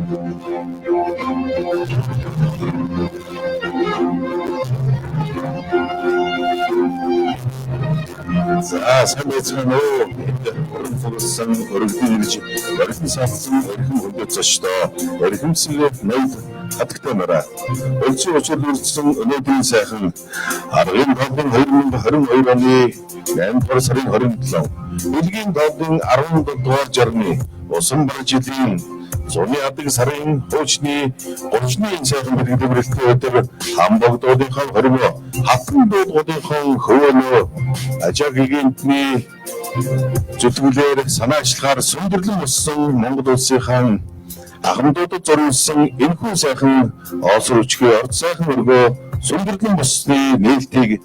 За сайн байцгаана уу. Орон фокусан өргөдөн ирж орхин салсан орхин хөндөд зочдоо орхимсэл ноёд хатагтай нараа. Өлзий очил үрдсэн өнөөдрийн сайхан аргын тоглон 2022 оны 8 дугаар сарын 27. Үлгийн тоглон 17 дугаар жарны усан бар жилийн зуны адаг сарын хуучны 30-ны сайхан бэлтгэл өдөр хамбогдуудынхаа хоригоо хатан дуудуудынхаа хөвөнөө ажаагийн зүтгүүлээр санаа ажиллагаар сүндэрлэн боссон Монгол улсынхаа ахмадуудад зориулсан энэхүү сайхан оосор өчгөө орд сайхан өргөө сүндэрлэн боссны нээлтийг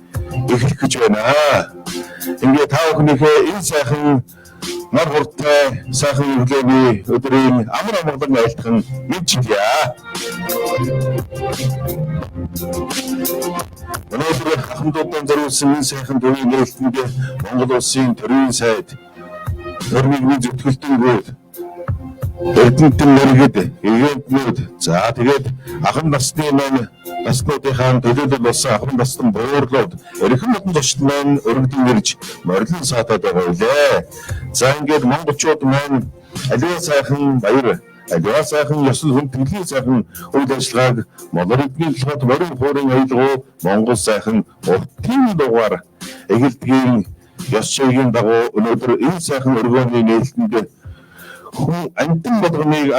эхлэх гэж байна. Ингээ та бүхнийхээ энэ сайхан нар хурдтай сайхан өглөөний өдрийн амар амгалан айлтхан мэдчилье. Өнөөдөр ахмадуудад зориулсан энэ сайхан төвийн нээлтэнд Монгол улсын төрийн сайд төрмийн зөвтгөлтөнгүүд Эрдэнэтэн мэргэд ивэнтнүүд за тэгээд ахын насны маань наснуудынхаа төлөөлөл болсон ахын насны буурлууд эрхэм модон зочд маань өргөдөн ирж морилон саатаад байгаа үлээ. За ингээд монголчууд маань аливаа сайхан баяр аливаа сайхан ёслол хүндэтгэлийн сайхан үйл ажиллагааг монор эдний толгойд морин хуурын аялгау Монгол сайхан уртын дугаар эхэлдгийн ёс чиглэлийн дагуу өнөөдөр энэ сайхан өргөөний нээлтэнд хүн амтан болгоныг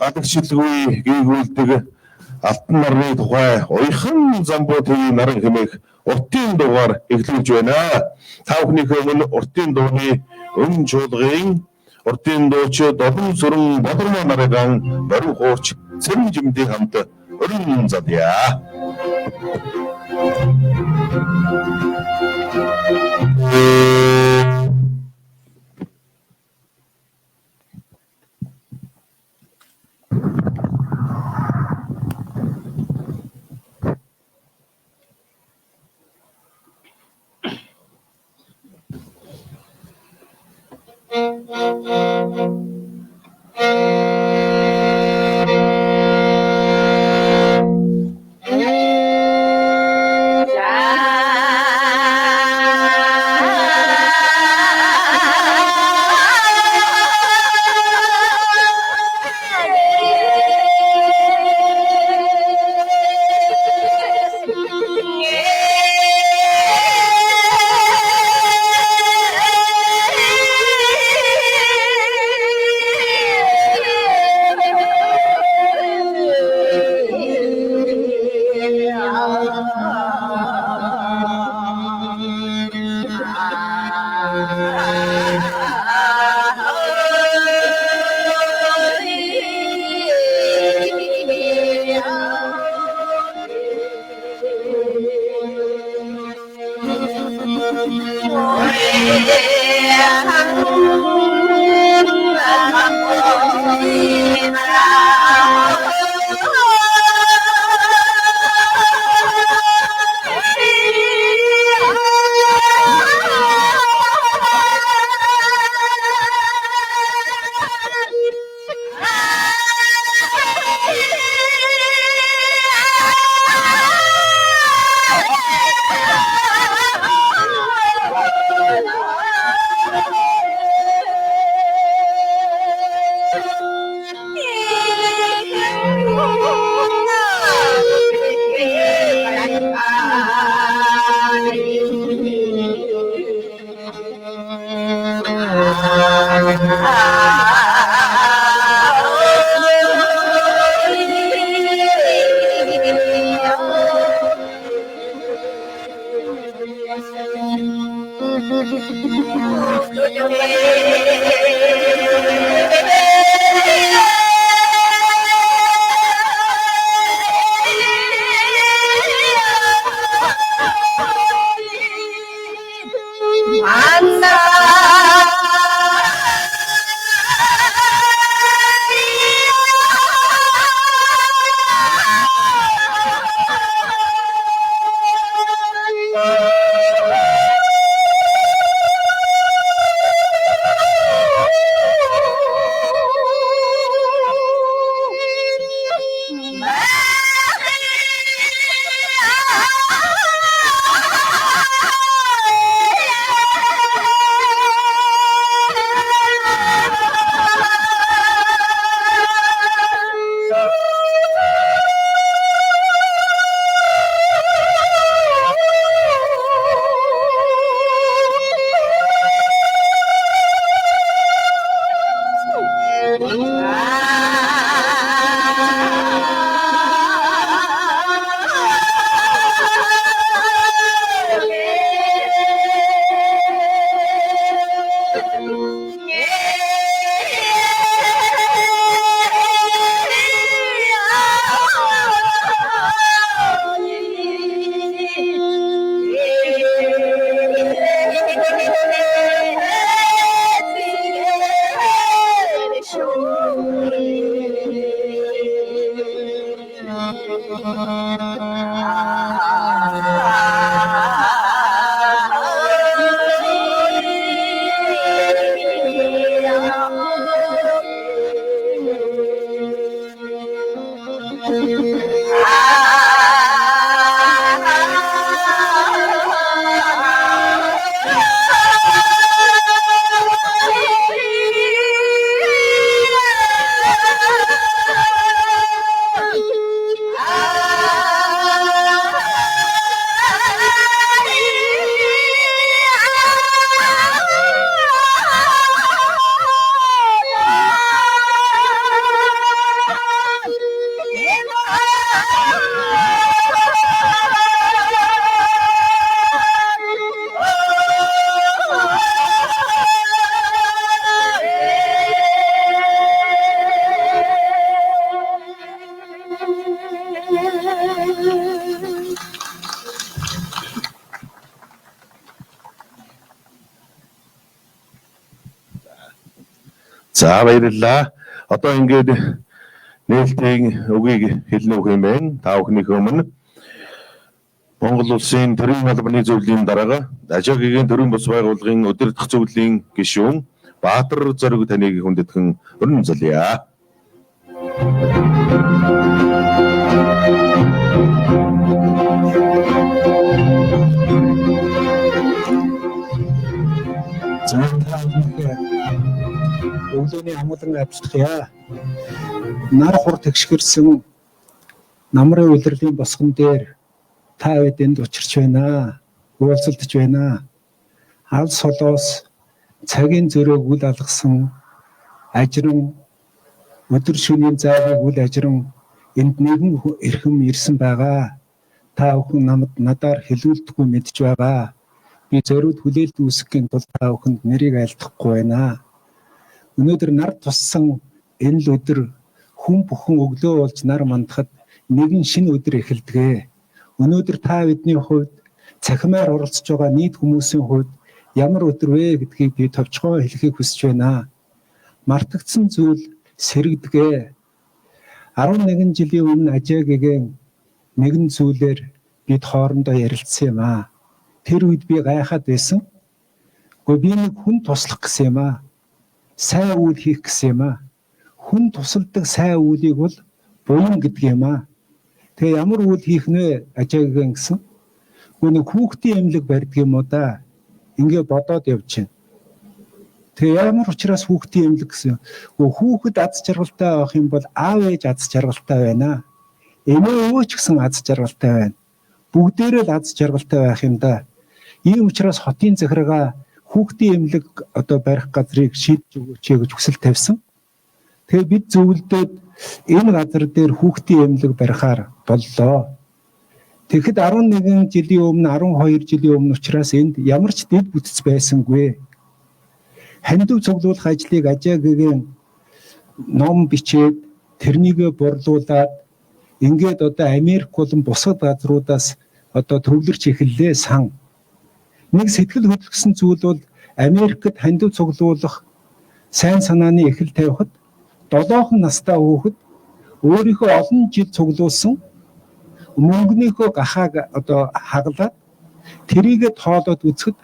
адагшлгүй гээгүүлдэг алтан нарны тухай уяхан замбуу төвийн наран хэмээх уртын дугаар эхлүүлж байна. Та бүхнийхээ өмнө уртын дууны өн чуулгын уртын дууч Додон сүрэн Бодрмоо нарыгаан баруун хуурч Цэрэн жимдийн хамт өрн задъя. За баярлалаа. Одоо ингээд нээлтийн үгийг хэлнэ үг юм байна. Та бүхнийх өмнө Монгол улсын төрийн албаны зөвлөлийн дарга Ажаагийн төрийн бус байгууллагын удирдах зөвлөлийн гишүүн Баатар Зориг таныг хүндэтгэн өрн залъя. Өглөөний амгалан амьсгалъя. Нар хур тэгшгэрсэн намрын улирлын босгон дээр та бид энд учирч байна. Уулзалтж байна. Алс солоос цагийн зөрөөг үл алгасан ажрын өдөр шөнийн зайгийг үл ажрын энд нэгэн эрхэм ирсэн байгаа. Та бүхэн надаар хэлүүлдэггүй мэдж байгаа. Би зориуд хүлээлт үүсгэхийн тулд та бүхэнд нэрийг айлдахгүй байна. Өнөөдөр нар туссан энэ л өдөр хүн бүхэн өглөө болж нар мандахад нэгэн шинэ өдөр эхэлдэг. Өнөөдөр та бидний хувьд цахимаар оролцож байгаа нийт хүмүүсийн хувьд ямар өдөр вэ гэдгийг би товчхон хэлхийг хүсэж байна. Мартагдсан зүйл сэрэгдэгэ. 11 жилийн өмнө Ажаагийн нэгэн зүйлээр бид хоорондоо ярилцсан юм аа. Тэр үед би гайхаад байсан. Гэхдээ би нэг хүн туслах гэсэн юм аа. Сайн үйл хийх гэсэн юм аа. Хүн тусалдаг сайн үйлийг бол буян гэдэг юм аа. Тэгээ ямар үйл хийх нэ Ажаагийн гэсэн. Нэг хүүхдийн эмнэлэг барьдаг юм уу да. Ингээ бодоод явж байна. Тэгээ ямар учраас хүүхдийн эмнэлэг гэсэн. Хүүхэд аз жаргалтай байх юм бол аав ээж аз жаргалтай байна. Эмээ өвөө ч гэсэн аз жаргалтай байна. Бүгдээрээ л аз жаргалтай байх юм да. Ийм учраас хотын захиргаа хүүхдийн эмнэлэг одоо барих газрыг шийдэж өгөөч гэж хүсэл тавьсан. Тэгээ бид зөвлөдөөд энэ газар дээр хүүхдийн эмнэлэг барихаар боллоо. Тэгэхэд 11 жилийн өмнө 12 жилийн өмнө учраас энд ямар ч дэд бүтц байсангүй. Хандив цуглуулах ажлыг Ажаагийн ном бичээд тэрнийгээ борлуулад ингээд одоо Америк болон бусад газруудаас одоо төвлөрч эхэллээ сан. Нэг сэтгэл хөдлөсөн зүйл бол Америкт хандив цуглуулах сайн санааны эхэл тавихад 7 настай хүүхэд өөрийнхөө олон жил цуглуулсан мөнгөнийхөө гахааг одоо хаглаад тэрийгэ тоолоод үзэхэд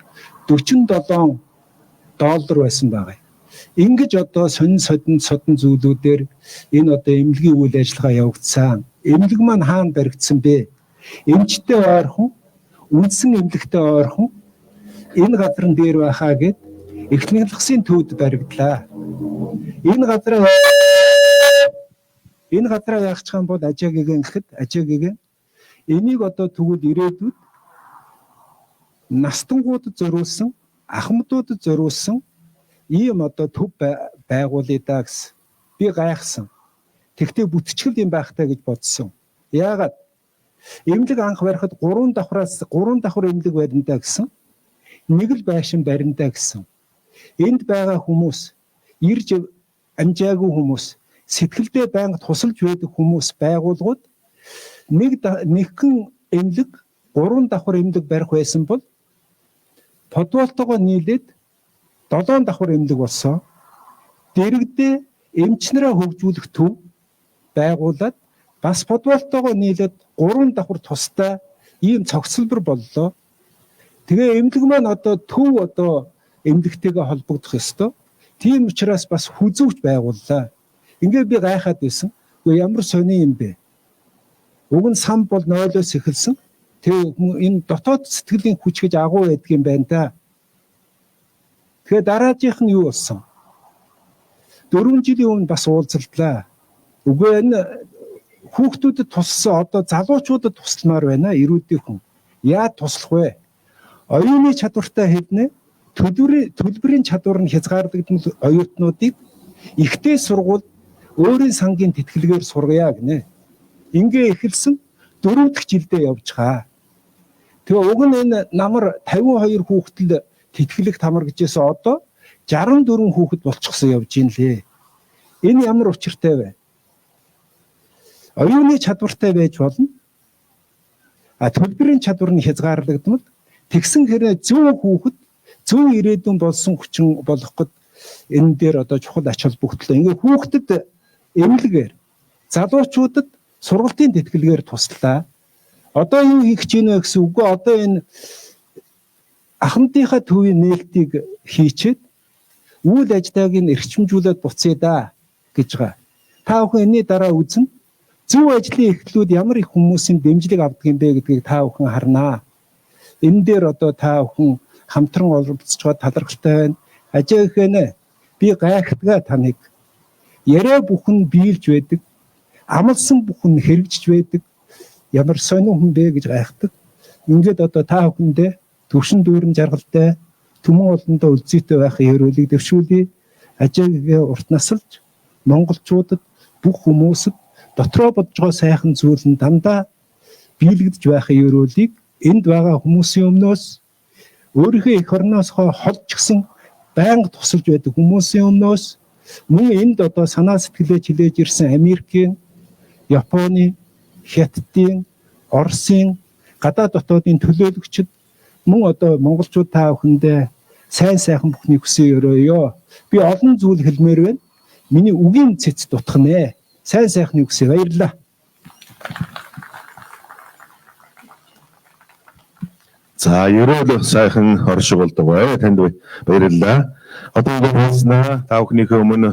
$47 байсан байгаа. Ингэж одоо сонин содон зүйлүүдээр энэ одоо эмнэлгийн үйл ажиллагаа явагдсан. Эмнэлэг маань хаана баригдсан бэ? Эмчтэй ойрхон, үндсэн эмнэлэгтэй ойрхон энэ газрын дээр байхаа гэд эхлэлгсэн төвд баригдлаа. Энэ газраа яахчих юм бол Ажаагийн гэхэд Ажаагийн энийг одоо тэгвэл ирээдүйд настангуудад зориулсан, ахмадуудад зориулсан ийм одоо төв байгуулъя да гэсэн. Би гайхсан. Тэгтээ бүтчихэл юм байхтай гэж бодсон. Яагаад? Эмнэлэг анх барихад 3 давхар эмнэлэг барина гэсэн. Нэг л байшин барина гэсэн. Энд байгаа хүмүүс, ирж амжаагүй хүмүүс, сэтгэлдээ байнга тусалж байдаг хүмүүс байгуулгууд нэгэн эмнэлэг 3 давхар эмнэлэг барих байсан бол подволтогоо нийлээд 7 давхар эмнэлэг болсон. Дэрэгдээ эмчнэрээ хөгжүүлэх төв байгуулад бас футболтойгоо нийлээд 3 давхар тустай ийм цогцлбор боллоо. Тэгээ эмнэлэг маань одоо төв одоо эмнэлэгтэйгээ холбогдох ёстой. Тийм учраас бас хүзүүч байгууллаа. Ингээ би гайхаад байсан. Гэхдээ ямар сони юм бэ? Уг нь сан бол 0-оос эхэлсэн. Тэгээ энэ дотоод сэтгэлийн хүч гэж агуу байдаг юм байна да. Тэгээ дараагийнх нь юу болсон? 4 жилийн өмнө бас уулзалтлаа. Үгүй энэ хүүхдүүдэд туссан одоо залуучуудад тусламар байна эрүүдийн хүн. Яа туслах вэ? Оюуны чадвартай хэднэ? Төлбөрийн чадвар нь хязгаарлагдмал оюутнуудыг ихтэй сургууль өөрийн сангийн тэтгэлгээр сургая гинэ. Ингээ эхэлсэн 4 дахь жилдээ явж байгаа. Тэгээ уг нь энэ намар 52 хүүхдэл тэтгэлэг тамар гэжээс одоо 64 хүүхэд болчихсон явж ийн лээ. Энэ ямар учиртай вэ? Оюуны чадвартай байж болно. Төлбөрийн чадвар нь хязгаарлагдмал тэгсэн хэрэг зөв хүүхэд зөв ирээдүйн болсон хүчин болоход энэ дээр одоо чухал ач холбогдол. Ингээ хүүхдэд эмнэлгээр залуучуудад сургалтын тэтгэлгээр туслаа. Одоо юу хийх гэж байна вэ гэсэн үгөө одоо энэ ахмадынхаа төвийн нээлтийг хийчихэд үйл ажиллагааг нь эрчимжүүлээд буцъя да гэж байгаа. Та бүхэн энэний дараа үзэн зөв ажлын эхлэлүүд ямар их хүмүүсийн дэмжлэг авдаг юм бэ гэдгийг та бүхэн харнаа. Энэ дээр одоо та бүхэн хамтран оролцож байгаа талархалтай байна. Ажаа гэхэнэ би гайхдаг таныг. Яриа бүхэн биелж байдаг. Амлсан бүхэн хэрэгжиж байдаг. Ямар сонио хүн бэ гэж гайхдаг. Ингээд одоо та бүхэндээ төвшин дүүрэн жаргалтай түмэн олондоо үлзийтэй байхын хөрөлийг дэвшүүлье. Ажаагээ урт насалж монголчуудад бүх хүмүүсд дотроо бодж байгаа сайхан зүйл нь дандаа биелэгдэж байхын хөрөлийг энд байгаа хүмүүсийн өмнөөс өөрийнхөө эх орноос холж гисэн байнга тусалж байдаг хүмүүсийн өмнөөс мөн энд одоо санаа сэтгэлээ чилээж ирсэн Америкийн, Японы, Хятадын, Оросын гадаад дотоодын төлөөлөгчд мөн одоо монголчууд та бүхэндээ сайн сайхан бүхнийг хүсье өрөөё. Би олон зүйл хэлмээр байна. Миний үгийн цэц дутх нэ. Сайн сайхныг хүсье. Баярлалаа. За, ерөөл сайхан оршиг болдог бай. Танд баярлалаа. Одоо ингэ хэлснаа та бүхнийхээ өмнө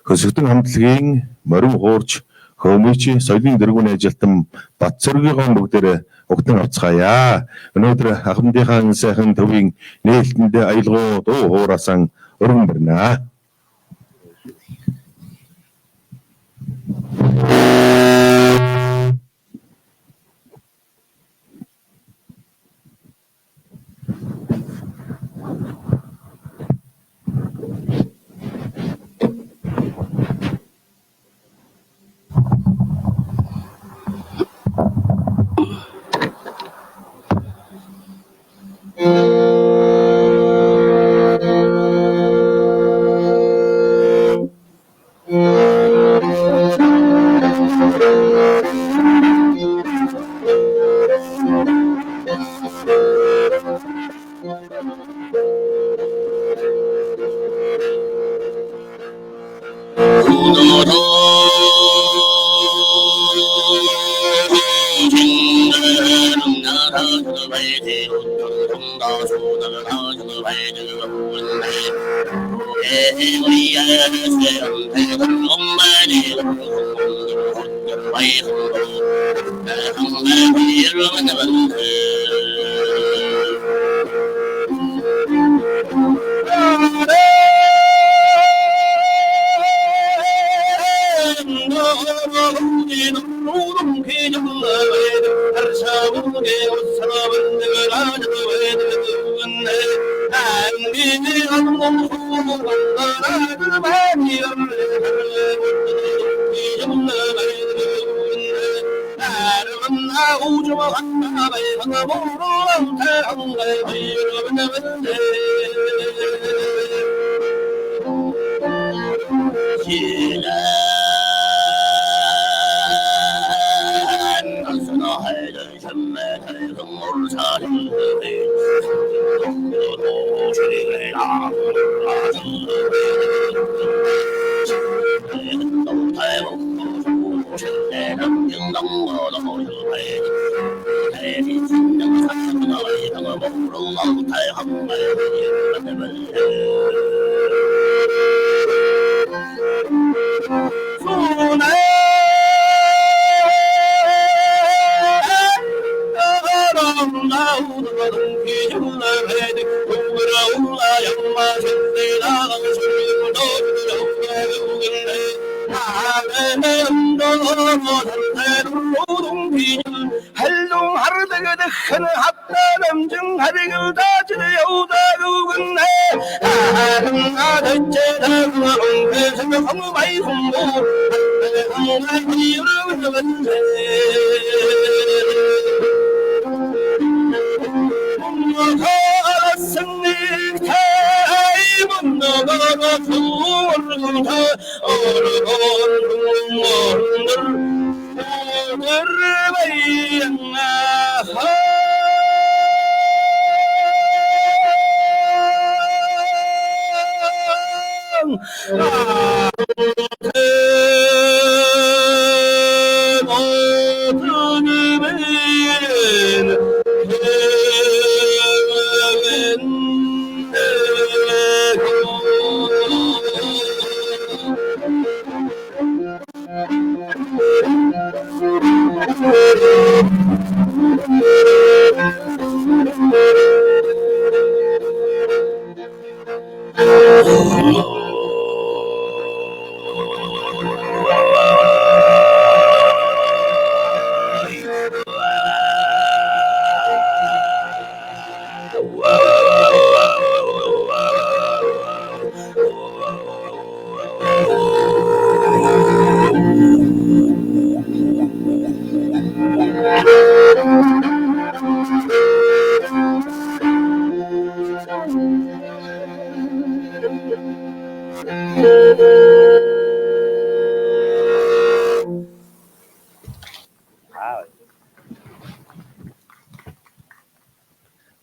хөсөгдөн хамтлагийн морин хуурч Хөөмичи соёлын дэргүүний ажилтан Батцэргийн бүгдээрээ угтан авцгаая. Өнөөдөр ахмадынхаа сайхан төвийн нээлтэнд аялгау дуу хуурасан өргөн барина.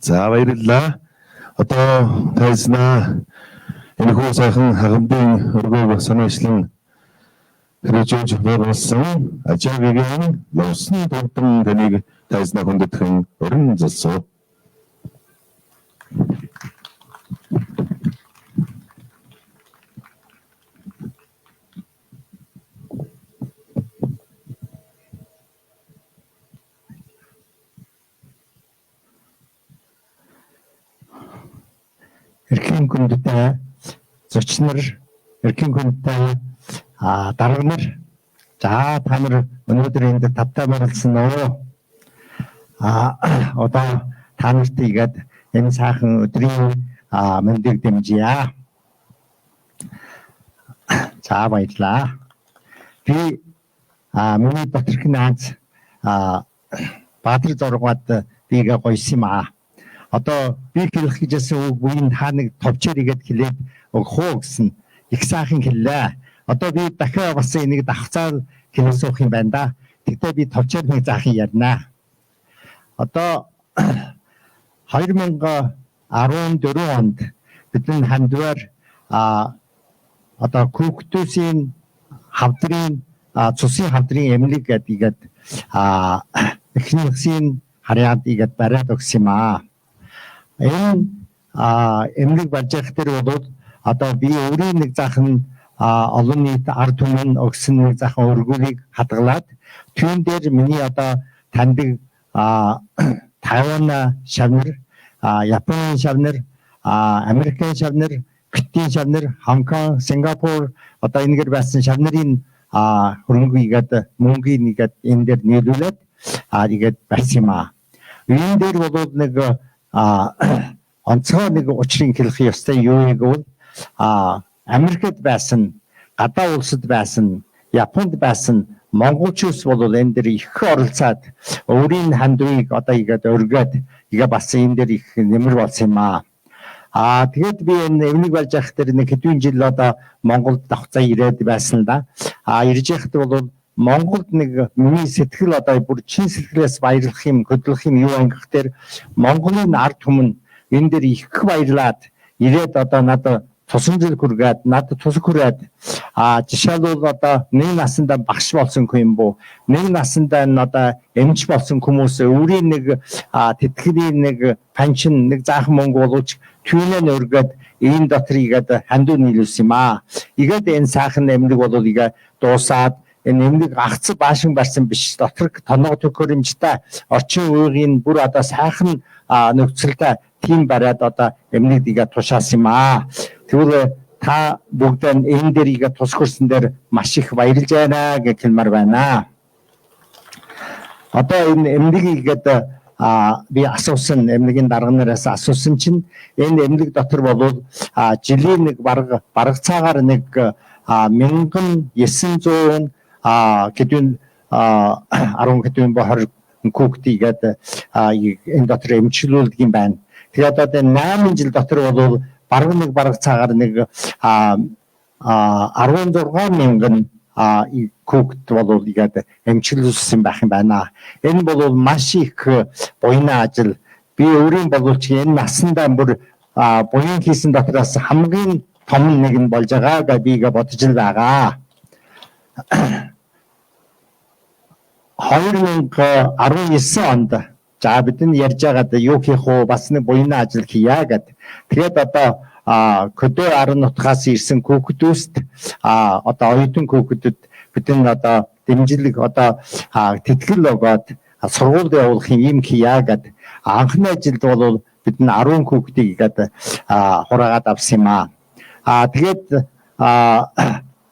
За баярлалаа. Одоо тайзнаа энэхүү сайхан хагамдын өргөөг санаачлан хэрэгжүүлж болсон Ажавигийн Ловсон төвдөн таныг тайзнаа хүндэтгэн өрн залсуу. Эрхийн хүндтэй зочнор, эрхийн хүндтэй дарга нар, за та нар өнөөдөр энд тавтай моролцсон нөө. Одоо та нарт игээд энэ сайхан өдрийн мэндийг дэмжийе. За баярлалаа. Би миний Батэрх Наац Баатар зургаад бигээ гойсон юм аа. Одоо би хэлэх гэжсэн үг үеийн та нэг товчээр игээд хэлээд өгөх гэсэн их сайхан хэллээ. Одоо би дахиад бас энийг давхцаар хэлэх суух юм байна да. Тэгтээ би товчээр нэг заахан ярина. Одоо 2014 онд бидний хандвар одоо Күктүсийн хавдрын цусын хавдрын эмнэлэг гэдгээд эхний хэсгийн харьяад игээд бариад өгсөн юм аа. Энэ эмнэлэг барьж явах дээр бол одоо би өөрийн нэг заахан олон нийт ард түмэн өгсөн нэг заахан өргөлийг хадгалаад түүн дээр миний одоо таньдаг Тайван шавнар, Японы шавнар, Америкийн шавнар, Китийн шавнар, Хонконг, Сингапур одоо энэгээр байсан шавнарын хөрөнгөийгээд мөнгөийг нэгээд энэ дээр нийлүүлээд игээд барьсан юм аа. Энэ дээр бол нэг онцгой нэг учрыг хэлэх ёстой юу гэвэл Америкт байсан, гадаа улсад байсан, Японд байсан монголчууд бол энэ дээр их оролцоод өөрийн хандвыг одоо игээд өргөөд игээ бас энэ дээр их нэмэр болсон юм аа. Тэгээд би энэ эвнийг барьж явах дээр нэг хэдэн жил одоо Монголд давхцаа ирээд байсан л да. Ирж явахд бол Монголд нэг миний сэтгэл одоо бүр чин сэтгэлээс баярлах юм, хөдлөх юм юу ангих дээр Монголын ард түмэн энэ дээр их баярлаад ирээд одоо надад тусамжил хүргээд надад тусах хүрээд жишээлбэл одоо нэг насндаа багш болсон хүн бүү, нэг насндаа энэ одоо эмч болсон хүмүүс өөрийн нэг тэтгэлийн нэг пеншн нэг заахан мөнгө боловч түүнээ өргөд энэ дотор игээд хандуу нийлүүлсэн юм аа. Игээд энэ сайхан эмнэлэг бол игээ дуусаад энэ эмнэлэг агц баашин барсан биш, дотор тоноо төхөөрөмжтэй орчин үеийн бүр одоо сайхан нөхцөлтэй тийм бариад одоо эмнэлэг игээ тушаасан юм аа. Тэгвэл та бүгдээ энэ дээр игээ тус хүрсэн дээр маш их баярлж байна гэж хэлмээр байна. Одоо энэ эмнэлэг игээд би асуусан эмнэлгийн дарга нараас асуусан чинь энэ эмнэлэг дотор бол жилийн нэг бараг цагаар нэг 1900 гэдүүн 10 гэдүүн 20 хүүхдийгээд энэ дотор эмчлүүлдэг юм байна. Тэгээд одоо 8 жил дотор бол бараг цагаар нэг 16,000 хүүхэд бол игээд эмчилүүлсэн байх юм байна. Энэ бол маш их буйна ажил. Би өөрийн боловч энэ насандаа бүр буян хийсэн дотроос хамгийн том нэг нь болж байгаа гэж би бодож л байгаа. 2019 онд за бид нь ярьж байгаад юу хийх вэ? Бас нэг буйна ажил хийя гэд. Тэгээд одоо көдөө арын нутгаас ирсэн хүүхдүүст одоо оюутан хүүхдэд бид нь одоо дэмжлэг одоо тэтгэл өгөөд сургуульд явуулах юм хийя гэд. Анхны ажилд бол бид нь 10 хүүхдийг гээд хураагаад авсан юм аа. Тэгээд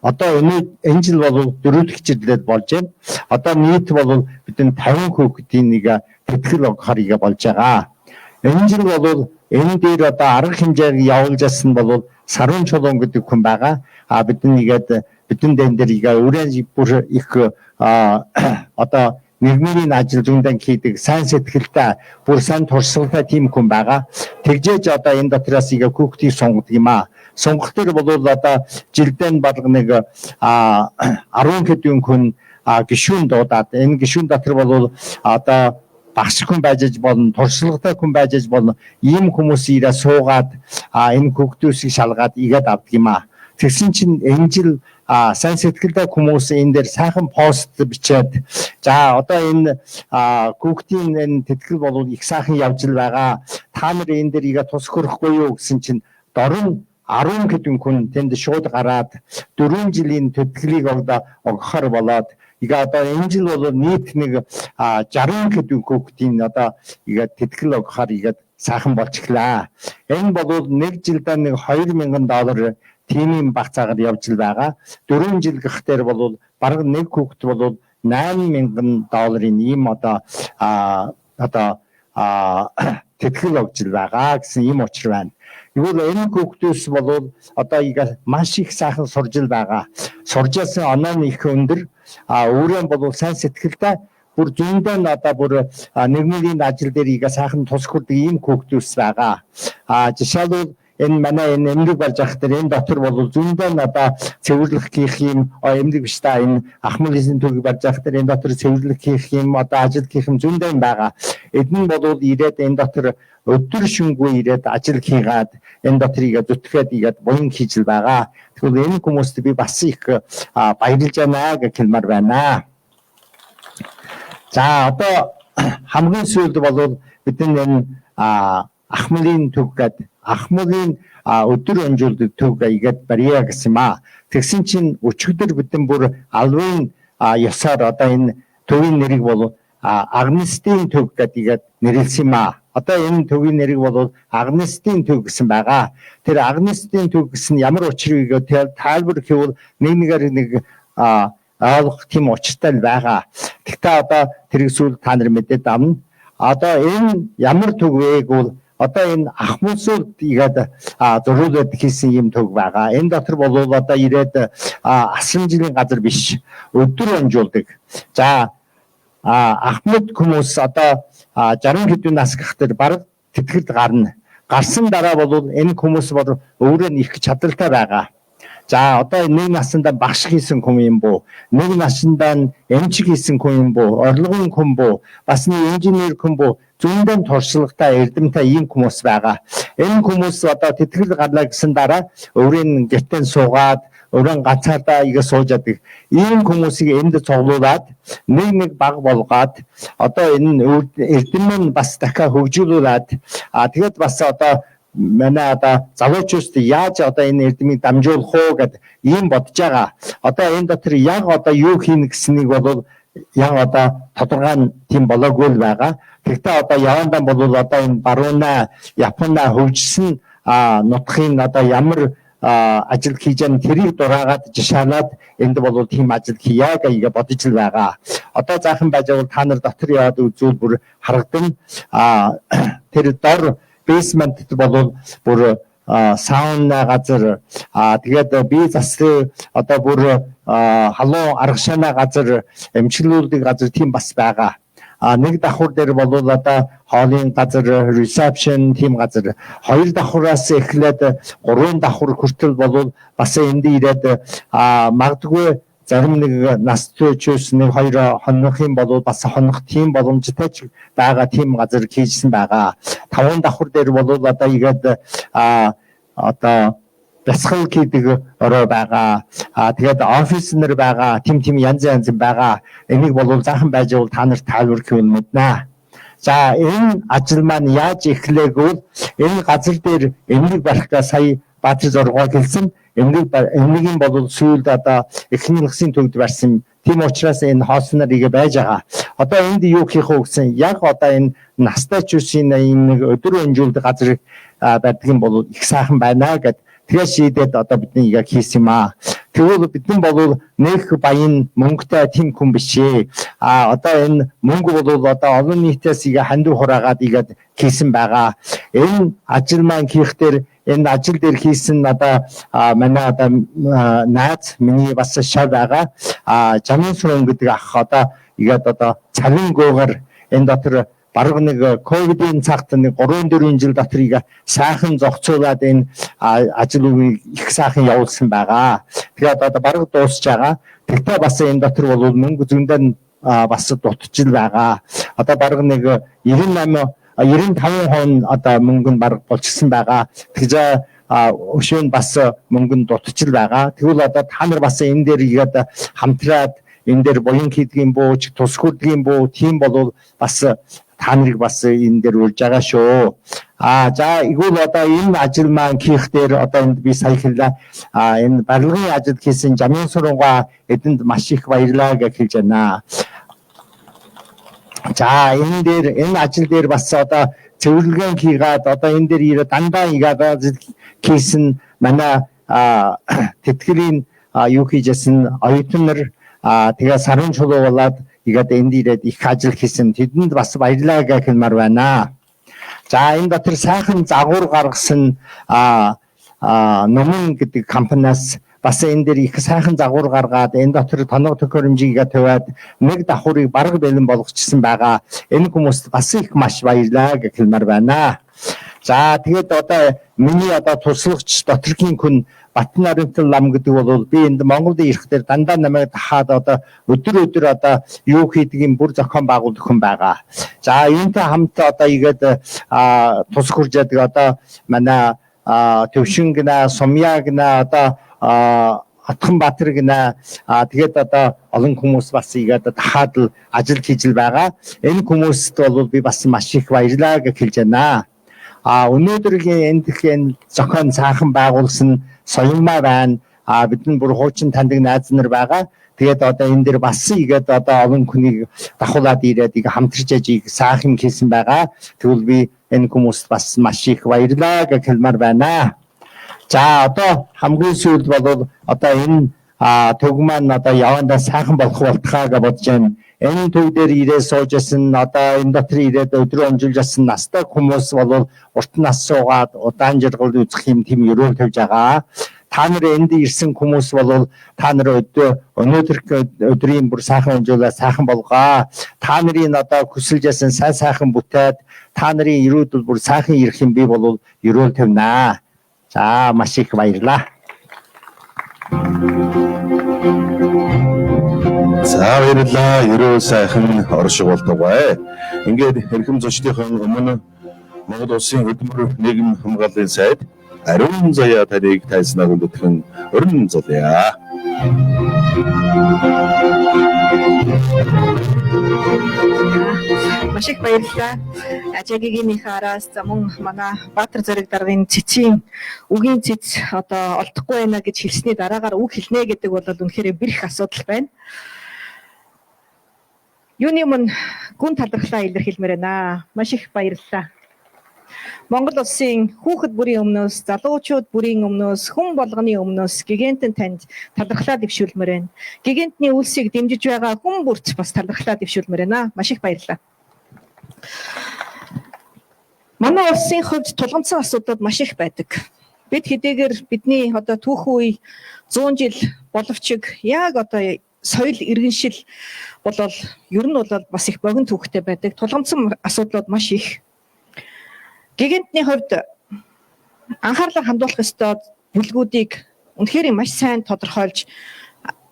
одоо энэ жил бол 4 дахь жилдээ болж байна. Одоо нийт бол бид нь 50 хүүхдийн нэг тэтгэл өгөхөр игээ болж байгаа. Энэ жил бол энэ дээр одоо арга хэмжээг явуулж асан бол Сарун Чулуун гэдэг хүн байгаа. Бидний нэгээд бидний дэн дээр игээ өөрөө бүр их одоо нэгмийн ажил зүйндэн хийдэг сайн сэтгэлтэй бүр сайн туршлагатай тийм хүн байгаа. Тэгжээж одоо энэ дотроос игээ хүүхдийг сонгодог юм аа. Сонгох дээр бол одоо жилдээ баг нэг 10 хэдэн хүн гишүүн дуудаад энэ гишүүн дотор бол одоо багш хүн байж болно, туршлагатай хүн байж болно. Ийм хүмүүс ирээ суугаад энэ хүүхдүүдийг шалгаад игээд авдаг юм аа. Тэгсэн чинь энэ жил сайн сэтгэлтэй хүмүүс энэ дээр сайхан пост бичээд за одоо энэ хүүхдийн энэ тэтгэл бол их сайхан явж л байгаа. Та нар энэ дээр игээ тус хөрөхгүй юу гэсэн чинь дорн 10 хэдэн хүн тэнд шууд гараад 4 жилийн тэтгэлийг өгөхөр болоод игээ одоо энэ жил бол нийт нэг 60 хэдэн хүүхдийн одоо игээ тэтгэл өгөхөр игээд сайхан болж эхлэе. Энэ бол нэг жилдээ нэг $2,000 тийм баг цагаар явж л байгаа. 4 жил гэх дээр бол бараг нэг хүүхэд бол $8,000 ийм одоо тэтгэл өгж л байгаа гэсэн ийм учир байна. Тэгвэл энэ хүүхдээс бол одоо игээ маш их сайхан сурж л байгаа. Суржсэн оноо нь их өндөр. Өөрөө бол сайн сэтгэлтэй бүр зөндөө одоо бүр нэгмийн ажил дээр игээ сайхан тус хүрдэг ийм хүүхдээс байгаа. Жишээлбэл энэ манай энэ эмнэлэг барьж авах дээр энэ дотор бол зөндөө одоо цэвэрлэх хийх юм эмнэлэг биш та энэ ахмад эзэн төгөг барьж авах дээр энэ дотор цэвэрлэх хийх юм одоо ажил хийх юм зөндөө юм байгаа. Эдэн бол ирээд энэ дотор өдөр шөнөгүй ирээд ажил хийгээд энэ дотор игээ зүтгээд игээд буян хийж л байгаа. Тэгвэл энэ хүмүүст би бас их баярлж байна гэж хэлмээр байна. За одоо хамгийн сүүлд бол бидний энэ ахмадын төг гэдэг ахмадын өдөр өнжүүлдэг төг игээд барья гэсэн юм аа. Тэгсэн чинь өчигдөр бидэн бүр албан ёсоор одоо энэ төвийн нэрийг бол Агнестийн төг гэдэг нэрлсэн юм аа. Одоо энэ төвийн нэрийг бол Агнестийн төг гэсэн байгаа. Тэр Агнестийн төг гэсэн ямар учрыг тайлбар хийвэл нэг ойлгох тийм учиртай л байгаа. Гэхдээ одоо тэрийг сүүл та нар мэдээд авна. Одоо энэ ямар төг вэ гэвэл одоо энэ ахмадсууд игээд зөрүүлээд хийсэн юм төг байгаа. Энэ дотор бол одоо ирээд асрамжийн газар биш өдөр өнжүүлдэг. За ахмад хүмүүс одоо 60 хэдэн нас гэх дээр бараг тэтгэл гарна. Гарсан дараа бол энэ хүмүүс бол өөрөө их чадaltaй байгаа. За одоо нэг насндаа багш хийсэн хүн юм буу, нэг насндаа эмчиг хийсэн хүн юм буу, орлогын хүн буу, бас нэг инженер хүн буу, зөндөн туршлагатай эрдэмтэй ийм хүмүүс байгаа. Энэ хүмүүс одоо тэтгэл гарлаа гэсэн дараа өөрийн гэртээ суугаад өөрийн ганцаардаа игээ сууж яадаг. Ийм хүмүүсийг энд цуглуулад нэг баг болгоод одоо энэ эрдэм нь бас дахиад хөгжүүлүүлээд тэгээд бас одоо манай одоо залуучууд яаж одоо энэ эрдэмийг дамжуулах уу гэд ийм бодож байгаа. Одоо энэ дотор яг одоо юу хийнэ гэснийг бол яг одоо тодорхой тийм болоогүй л байгаа. Гэхдээ одоо явандаа бол одоо энэ барууна Японаа хөгжсөн нутгийн одоо ямар ажил хийж байгаа тэрийг дураагаад жишаанаад энд бол тийм ажил хийя гэж бодож л байгаа. Одоо заахан байж бол та нар дотор яваад үзвэл бүр харагдана. Тэр дор basement бол бүр сауна газар тэгээд бие засрын одоо бүр халуун аргашаана газар эмчилүүлдэг газар тийм бас байгаа. Нэг давхар дээр бол одоо хоолын газар reception тийм газар, хоёр давхраас эхлээд гурван давхар хүртэл бол бас энд ирээд магадгүй зарим нэг нас төрчөөс нэг хоёр хонох юм бол бас хонох тийм боломжтой ч байгаа тийм газар хийжсэн байгаа. Таван давхар дээр бол одоо игээд одоо бясалгал хийдэг орой байгаа. Тэгээд офис нэр байгаа. Тим янз байгаа. Энийг бол заахан байж бол та нарт тайлбарлах юм мэднэ. За энэ ажил маань яаж эхлээгүүл энэ газар дээр эмнэг барихгаа сая Баатар зургаа хэлсэн. Эмнэгийн бол сүүлд одоо эхний нэгсийн төвд барьсан. Тийм учраас энэ хоосноор ийг байж байгаа. Одоо энд юу хийх вэ гэсэн яг одоо энэ настай чүсийн энэ нэг өдөр өнжүүлдэг газар байдаг юм бол их сайхан байна гэд тэгээ шийдээд одоо бидний яг хийсэн юм аа. Тэгвэл бидний бол нэг баян мөнгөтэй тийм хүн биш ээ. Одоо энэ мөнгө бол одоо олон нийтээс ийг хандив хураагаад игээд хийсэн байгаа. Энэ ажил маань хийхдээ энэ ажил дээр хийсэн одоо манай одоо наад миний бас шав байгаа. Жамын сүрэн гэдэг ах одоо игээд одоо цалингуугаар энэ дотор бараг нэг ковидын цагт нэг 3-4 жил дотор игээ сайхан зохицуулаад энэ ажлыг их сайхан явуулсан байгаа. Тэгээд одоо бараг дуусч байгаа. Тэгтээ бас энэ дотор бол мөнгө зөндөн бас дутчихл байгаа. Одоо бараг нэг 95% одоо мөнгө нь бараг болчихсон байгаа. Тэгэхээр өшөө нь бас мөнгө нь дутчихл байгаа. Тэгвэл одоо та нар бас энэ дээр игээд хамтраад энэ дээр буян хийдгийн буу, тус хүрдгийн буу, тийм бол бас та нарыг бас энэ дээр урьж байгаа шүү. За игүүл одоо энэ ажил маань хийх дээр одоо энд би сая хэллээ. Энэ барилгын ажил хийсэн Жамын сургууль эдэнд маш их баярлалаа гэж хэлж байна. За энэ ажил дээр бас одоо цэвэрлэгэн хийгээд одоо энэ дээр ирээ дандаа игээд хийсэн манай тэтгэлийн юу хийжсэн оюутан нар тэгээ сарын чулуугаад игээд энд ирээд их ажил хийсэн тэдэнд бас баярлалаа гэх хэлмээр байна. За энэ дотор сайхан загвар гаргасан Номон гэдэг компаниас бас энэ дээр их сайхан загвар гаргаад энэ дотор тоног төхөөрөмжийгээ тавиад нэг давхурыг бараг бэлэн болгочихсон байгаа. Энэ хүмүүст бас их маш баярлалаа гэх хэлмээр байна. За тэгээд одоо миний одоо туршлагач доторгийн хүн Батнарынтал лам гэдэг бол би энд Монголд ирэхдээ дандаа намайг тахаад одоо өдөр одоо юу хийдгийг бүр зохион байгуулдаг хүн байгаа. За энэтэй хамт одоо игээд тус хурж яадаг одоо манай Төвшин гинэ, Сумья гинэ одоо Атганбаатар гинэ тэгээд одоо олон хүмүүс бас игээд тахаад л ажил хийж л байгаа. Энэ хүмүүст бол би бас маш их баярлалаа гэж хэлж байна. Өнөөдрийн энэ зохион цаахан байгуулсан Соёмаа байна. Бидний бүр хуучин таньдаг найз нар байгаа. Тэгээд одоо энэ дэр бас игээд одоо олон хүнийг давхуулаад ирээд хамтарч ажиг сайхан хийсэн байгаа. Тэгвэл би энэ хүмүүст бас маш их баярлалаа гэж хэлмээр байна. За одоо хамгийн сүүлд бол одоо энэ төг маань одоо явандаа сайхан болох болтхаа гэж бодож байна. Энэ төв дээр ирээ суужсэн одоо энэ дотор ирээд өдрөө амжилж асан настай хүмүүс бол урт нас суугаад удаан жаргал үзэх юм тийм өрөөл тавьж байгаа. Та нар энд ирсэн хүмүүс бол та нар өдрийн бүр сайхан амжуулаа сайхан болгоо. Та нарын одоо хүсэлж ясан сайхан бүтээд та нарын ирээдүйд бүр сайхан ирэх юм би бол өрөөл тавина. За маш их баярлалаа. За баярлалаа. Ерөө сайхан оршиг болтугай. Ингээд эрхэм зочдын өмнө Монгол Улсын хөдөлмөр нийгэм хамгааллын сайд Ариун заяа таныг тайзнаар үлдэхэн өрн зулъя. Маш их баярлалаа. Ажигийнхээ араас за мөн манай Баатар зориг даргын цэцгийн үгийн цэц одоо олдохгүй байна гэж хэлсний дараагаар үг хэлнэ гэдэг бол үнэхээр бэрх асуудал байна. Юуны мөн гүн талархлаа илэрхийлмээр байна. Маш их баярлалаа. Монгол Улсын хүүхэд бүрийн өмнөөс, залуучууд бүрийн өмнөөс, хүн болгоны өмнөөс гигантын танд талархлаа дэвшүүлмээр байна. Гигантны үлсийг дэмжиж байгаа хүн бүрт бас талархлаа дэвшүүлмээр байна. Маш их баярлалаа. Манай улсын хувьд тулгамдсан асуудал маш их байдаг. Бид хэдийгээр бидний одоо түүхэн үе 100 жил боловчиг яг одоо соёл иргэншил болол ер нь бол бас их богино түүхтэй байдаг. Тулгамдсан асуудлууд маш их. Гигантны хувьд анхаарлаа хандуулах ёстой бүлгүүдийг үнэхээр маш сайн тодорхойлж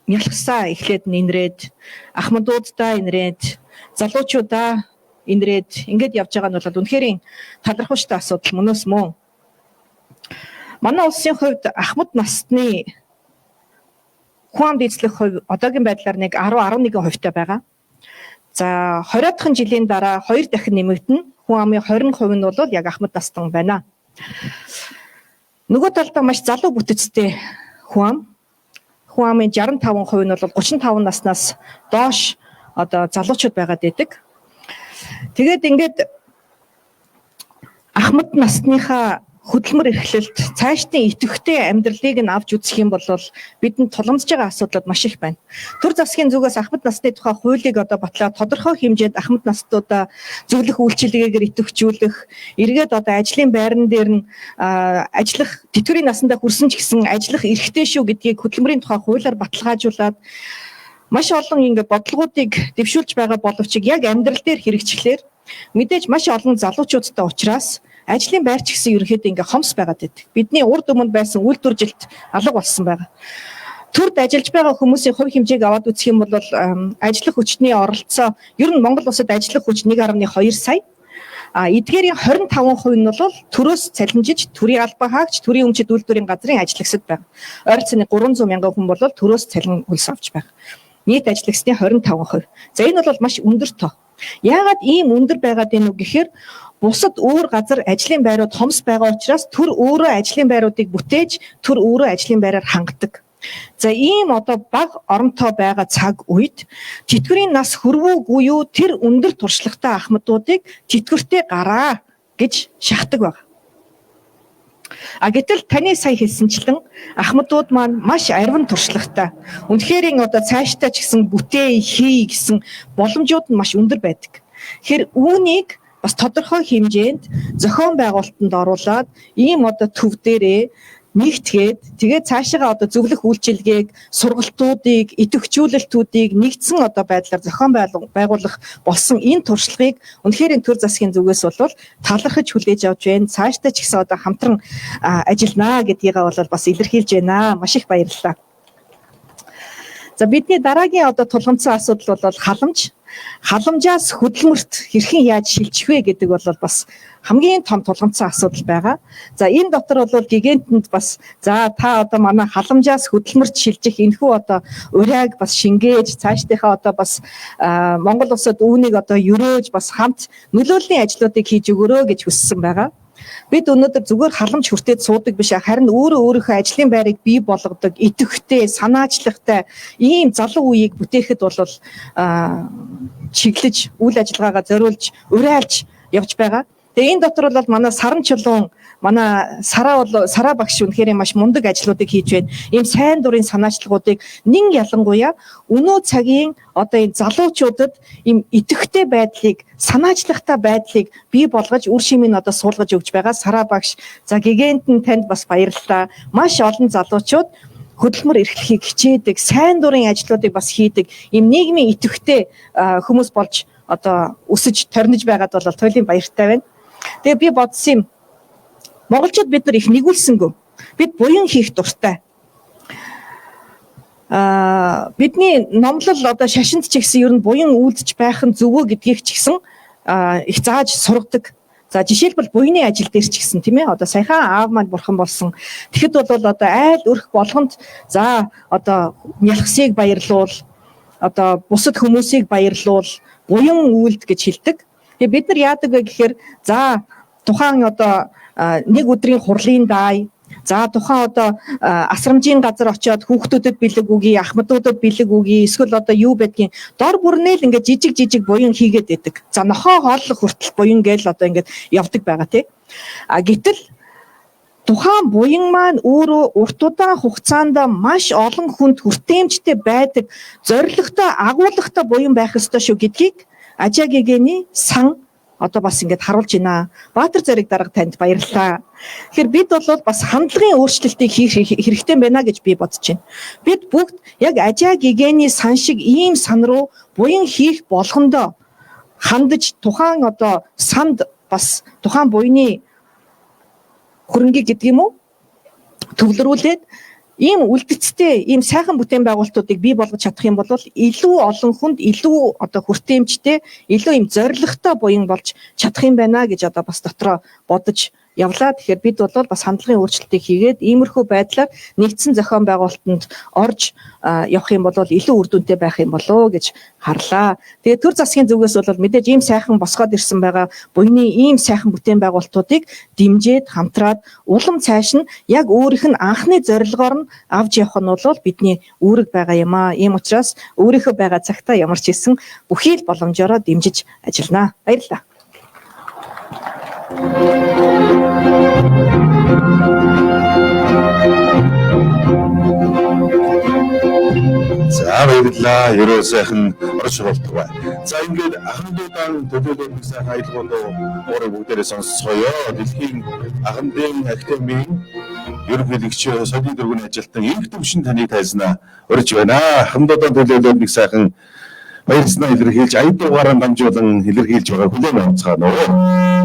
ялгсаа эхлээд нэнрээд ахмадуудаа инрээд залуучуудаа инрээд ингэж явж байгаа нь бол үнэхээр талархууштай асуудал мөнөөс мөн. Манай улсын хувьд ахмад насны хүн амд эзлэх хувь одоогийн байдлаар нэг 10-11% байгаа. За 20-аад жилийн дараа 2 дахин нэмэгдэнэ. Хүн амын 20% нь бол яг ахмад настан байна. Нөгөө талдаа маш залуу бүтэцтэй хүн амын 65% нь бол 35 наснаас доош одоо залуучууд байгаад байдаг. Тэгээд ингээд ахмад насныхаа хөдөлмөр эрхлэлт цаашдын идэвхтэй амьдралыг нь авч үзэх юм бол бидэнд тулгамдж байгаа асуудлууд маш их байна. Төр засгийн зүгээс ахмад насны тухай хуулийг одоо батлаад тодорхой хэмжээнд ахмад настуудаа зөвлөх үйлчилгээгээр идэвхжүүлэх, эргээд одоо ажлын байран дээр нь ажиллах тэтгэврийн насандаа хүрсэн ч гэсэн ажиллах эрхтэй шүү гэдгийг хөдөлмөрийн тухай хуулиар баталгаажуулаад маш олон ингээд бодлогуудыг дэвшүүлж байгаа боловч яг амьдрал дээр хэрэгжихлээр мэдээж маш олон залуучуудтай уулзраас ажлын байр ч гэсэн ерөнхийдөө ингээ хомс байгаад байдаг. Бидний урд өмнө байсан үйлдвэржилт алга болсон байгаа. Төрд ажиллаж байгаа хүмүүсийн хувь хэмжээг аваад үзэх юм бол ажиллах хүчний оролцоо ер нь Монгол улсад ажиллах хүч 1.2 сая. Эдгээрийн 25% нь бол төрөөс цалинжиж, төрийн албаа хаагч, төрийн өмчит үйлдвэрийн газрын ажиллагчид байна. Ойролцоогоор 300 мянган хүн бол төрөөс цалин хөлс авч байгаа. Нийт ажиллагчдын 25%. За энэ бол маш өндөр тоо. Яагаад ийм өндөр байгаад байна уу гэхээр бусад өөр газар ажлын байрууд хомс байгаа учраас төр өөрөө ажлын байруудыг бүтээж төр өөрөө ажлын байраар хангадаг. За ийм одоо бага оронтой байгаа цаг үед тэтгэврийн нас хүрвүүгүй юу тэр өндөр туршлагатай ахмадуудыг тэтгэвртээ гараа гэж шахдаг байна. Гэтэл таны сая хэлсэнчлэн ахмадууд маань маш арвин туршлагатай. Үнэхээр одоо цаашдаа ч гэсэн бүтээ хий гэсэн боломжууд нь маш өндөр байдаг. Тэгэхээр үүнийг бас тодорхой хэмжээнд зохион байгуулалтанд оруулаад ийм одоо төв дээрээ нэгтгээд тэгээд цаашаа одоо зөвлөх үйлчилгээг, сургалтуудыг, идэвхжүүлэлтүүдийг нэгдсэн одоо байдлаар зохион байгуулах болсон энэ туршлагыг үнэхээр төр засгийн зүгээс бол талархаж хүлээж авч байна. Цаашдаа ч гэсэн одоо хамтран ажилланаа гэдгийгээ бол бас илэрхийлж байна. Маш их баярлалаа. За бидний дараагийн одоо тулгамдсан асуудал бол халамж. Халамжаас хөдөлмөрт хэрхэн яаж шилжих вэ гэдэг бол бас хамгийн том тулгамдсан асуудал байгаа. За энэ дотор бол гигантэнд бас за та одоо манай халамжаас хөдөлмөрт шилжих энэхүү одоо урайг бас шингээж цаашдынхаа одоо бас Монгол улсад үүнийг одоо өрөөж бас хамт нөлөөллийн ажлуудыг хийж өгөрөө гэж хүссэн байгаа. Бид өнөөдөр зүгээр халамж хүртээд суудаг биш харин өөрийнхөө ажлын байрыг бий болгодог, идэвхтэй, санаачлагтай ийм залуу үеийг бүтээхэд бол чиглэж үйл ажиллагаагаа зориулж, урайлж явж байгаа. Тэгээ энэ дотор бол манай Саран чулуун, манай Сараа багш үнэхээр маш мундаг ажлуудыг хийж байна. Ийм сайн дурын санаачлагуудыг нэн ялангуяа өнөө цагийн одоо энэ залуучуудад ийм идэвхтэй байдлыг, санаачлагтай байдлыг бий болгож үр шимийг одоо суулгаж өгч байгаа Сараа багш. За гигантэн танд бас баярлалаа. Маш олон залуучууд хөдөлмөр эрхлэхийг хичээдэг, сайн дурын ажлуудыг бас хийдэг, ийм нийгмийн идэвхтэй хүмүүс болж одоо өсөж торниж байгаад бол туйлын баяртай байна. Тэгээ би бодсон юм. Монголчууд бид нар их нэгүүлсэнгөө. Бид буян хийх дуртай. бидний номлол одоо шашинд ч гэсэн ер нь буян үлдэж байх нь зөвөө гэдгийг ч гэсэн их зааж сургадаг. За жишээлбэл буйны ажил дээр ч гэсэн тийм ээ одоо саяхан аав маань бурхан болсон. Тэгэхэд бол одоо айл өрх болгонд за одоо нялхсыг баярлуул, одоо бусад хүмүүсийг баярлуул, буян үлд гэж хэлдэг. Тэгээ бид нар яадаг вэ гэхээр за тухайн одоо нэг өдрийн хурлын даай, за тухайн одоо асрамжийн газар очиод хүүхдүүдэд бэлэг үгүй, ахмадуудад бэлэг үгүй, эсвэл одоо юу байдгийг дор бүрнээл ингээд жижиг буян хийгээд байдаг. За нохоо хооллох хүртэл буян гээл одоо ингээд явдаг байгаа тий. Гэтэл тухайн буян маань өөрөө урт удаан хугацаанд маш олон хүнд хүртээмжтэй байдаг, зорилготой, агуулгатай буян байх ёстой шүү гэдгийг Ажиагигэний сан одоо бас ингэж харуулж байна. Баатар Зариг дарга танд баярлалаа. Тэгэхээр бид бол бас хандлагын өөрчлөлтийг хийх хэрэгтэй байна гэж би бодож байна. Бид бүгд яг Ажиагигэний сан шиг ийм сан руу буян хийх болгондоо хандаж тухайн одоо санд бас тухайн буйны хөрөнгийг гэдэг юм уу төвлөрүүлээд ийм үлдэцтэй ийм сайхан бүтээн байгуулалтуудыг бий болгож чадах юм бол илүү олон хүнд илүү одоо хүртээмжтэй илүү ийм зоригтой буян болж чадах юм байна гэж одоо бас дотроо бодож явлаа. Тэгэхээр бид бол бас хандлагын өөрчлөлтийг хийгээд иймэрхүү байдлаар нэгдсэн зохион байгуулалтанд орж явах юм бол илүү үр дүнтэй байх юм болоо гэж харлаа. Тэгээд төр засгийн зүгээс бол мэдээж ийм сайхан босгоод ирсэн байгаа буйны ийм сайхан бүтээн байгуулалтуудыг дэмжиж хамтраад улам цааш нь яг өөрийнх нь анхны зорилгоор нь авч явах нь бол бидний үүрэг байгаа юм аа. Ийм учраас өөрийнхөө байгаа цагтаа ямар ч хэлсэн бүхий л боломжоор дэмжиж ажиллана. Баярлалаа. За баярлалаа. Ерөө сайхан орж суралцдаг бай. За ингээд ахмадуудaan төлөөлөд нэг сайхан аялгаунд өөрөөр бүгдээрээ сонсцгоё. Дэлхийн ахмадын академийн ерөнхийлөгч Соёлын дөрвөн ажилтан Ирэх төвшин таныг тайлснаа урьж байна. Ахмадуудaan төлөөлөд нэг сайхан баярснаа илэрхийлж аяд дугаараа дамжуулан илэрхийлж байгаа хүлээн авцгаана.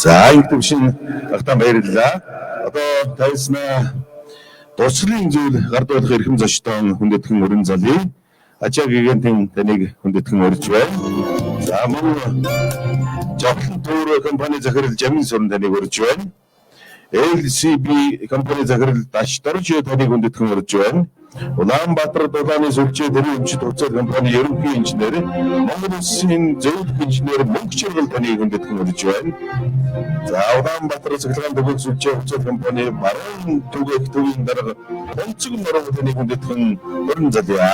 За ингэдэг шин ахтан баярлалаа. Одоо тайснаа дурсгалын зүйл гардуулах эрхэм зочдон хүндэтгэн өрн залын ачаа гигантын таныг хүндэтгэн өрж байна. За мөн Жавхлан туур компани захирал Жамин Суран таныг өрж байна. LCB компани захирал Дашдарж таныг хүндэтгэн өрж байна. Улаанбаатар дулааны сүлжээ дэрийн өмчит хувьцаа компани ерөнхий инженер Монгол Улсын зөвлөх инженер Мөнх Чиргал таныг хүндэтгэн өрж байна. За Улаанбаатар цахилгаан төвийн сүлжээ хувьцаа компани баруун түгээх төвийн дарга Онцгон нуруу таныг хүндэтгэн өрн залъя.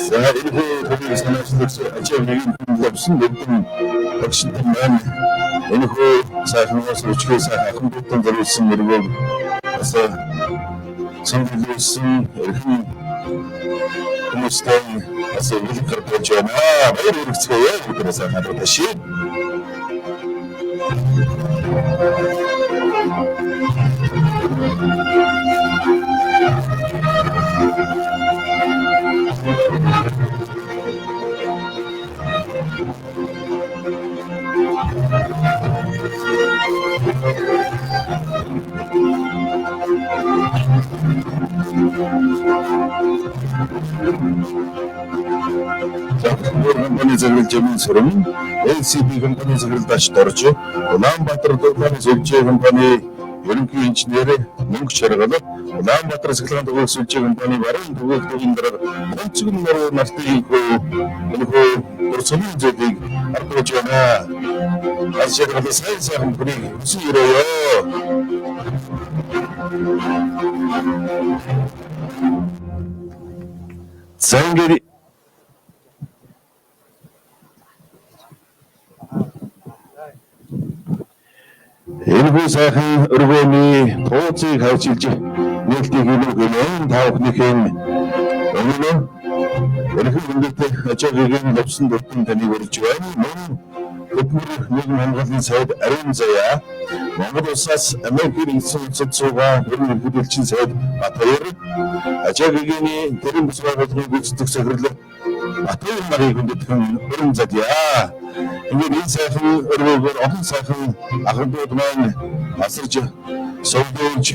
За энэ санаачлалс ачаавыг хэмжүүлсэн нэгэн багшинтай маань энэ хөө сайхнаас өчгөө сайхан бүтэн зориулсан мөргөө бас сонгогдсон эрхэм хүмүүстэй бас үлгэр гаргаж байна. Баяр хүргэцгээе бүгдээс хамт таши. компани захирал Жамин Суран, LCB компани захирал Дашдарж, Улаанбаатар дулааны сүлжээ компани ерөнхий инженер Мөнх Чиргал, Улаанбаатар цахилгаан төвийн сүлжээ компани баруун түгээх төвийн дарга Онцгон нуруу нартын хөө дурсгалын зүйлийг аргаж байна. Ашиглал сайн бүнийг үсэн өрөөё. Зангери энэ сайхан өргөний тууцыг хавчилж нээлтийг хийлгэн таахныхын өмнө эрхэм хүндэтгэх ачаагийн лувсан дүртэн таныг урьж байна. Мөн Хөдөлмөр нийгмийн хамгааллын сайд Ариун Заяа, Монгол Улсаас Америкийн нэгдсэн улсад суугаа бүрэн хөдөлгөөчин сайд Батбаяр, ачаагийн тэрэн бүс байгууллагын гүйцэтгэх захирал Батбаяр нарыг хүндэтгэн өрн залъя. Ингээд энэ сайхан өргөөр олон сайхан ахмадууд маань асарж сувдуулж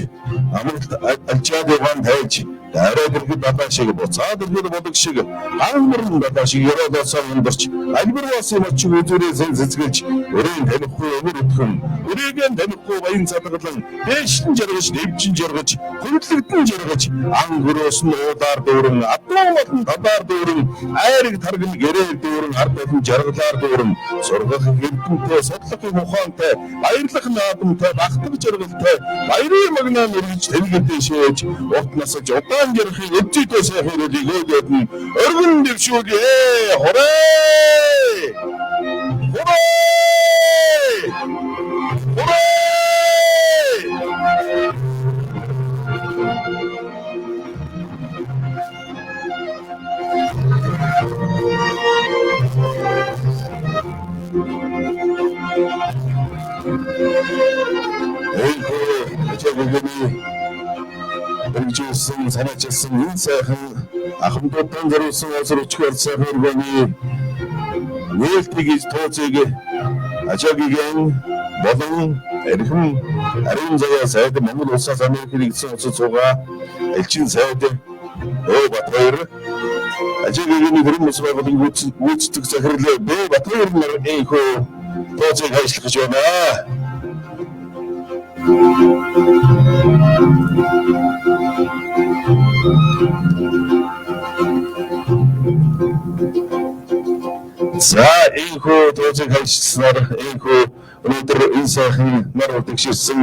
амралт альчаад яван тайж дараад ирэхэд дадаа шиг буцаад ирэхэд бодог шиг хангамрын дадаа шиг яралаасаа өндөрч альбар басан очиг үзүүрээ зэцгэлж өрийн танихгүй өмөр өтгөн өрийгэн танихгүй баян цадгалан дэшин жаргаж нэвжин жаргаж хөвлөгдөн жаргаж ан хөрөөс нь уудаар дүүрэн адуу болон дадаар дүүрэн айрыг тарган гэрээ дүүрэн ард болон жаргалаар дүүрэн сургах хэвдэнтэй судлахын ухаантай баярлах наадамтай багтах жаргалтай баярын магнаа мэргэж тэнгэдэй шээж урт насаж удаан ярихыг өдөөдөө сайхан өрөөлийг өөдөд нь өргөн дэвшүүлээ хорой хорой Өргөжүүлсэн санаачилсан энэ сайхан ахмадуудын зориулсан осор өчгөр сайхан өргөний нээлтийг тооцоог ачаагийн болон эрхэм Ариун Заяа сайд Монгол Улсаас Америкийн нэгдсэн улсад суугаа элчин сайд Батбаяр ачаагийн бүрэн мөс байгууллагын гүйцэтгэх захирал Батбаяр нар энхөө тооцоог ажиллах гэж байна. За энхүү тооцоог ажилласнаар энхүү өнөөдөр энэ сайхан нар утгширсан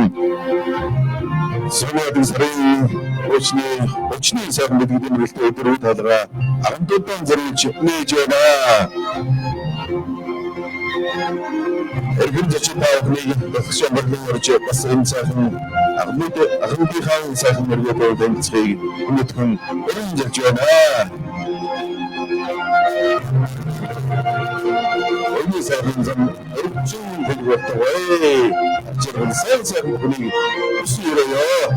Сумын сарын өчний сайхан мэдгэдийн мөрөлтөө өдөр үе талгаа амтуудаа зориулж нээж байна. Эргэн зочин таахныг багш амарлын орж бас энэ сайхан ахмадын сайхан мөргөөр тэмцэхийг өнөөдөр өрн залж байна. Өөний сайхан зам өргөжин хэлбэр болтогой. Ачаал сайн хүнийг өсөн өрөөё.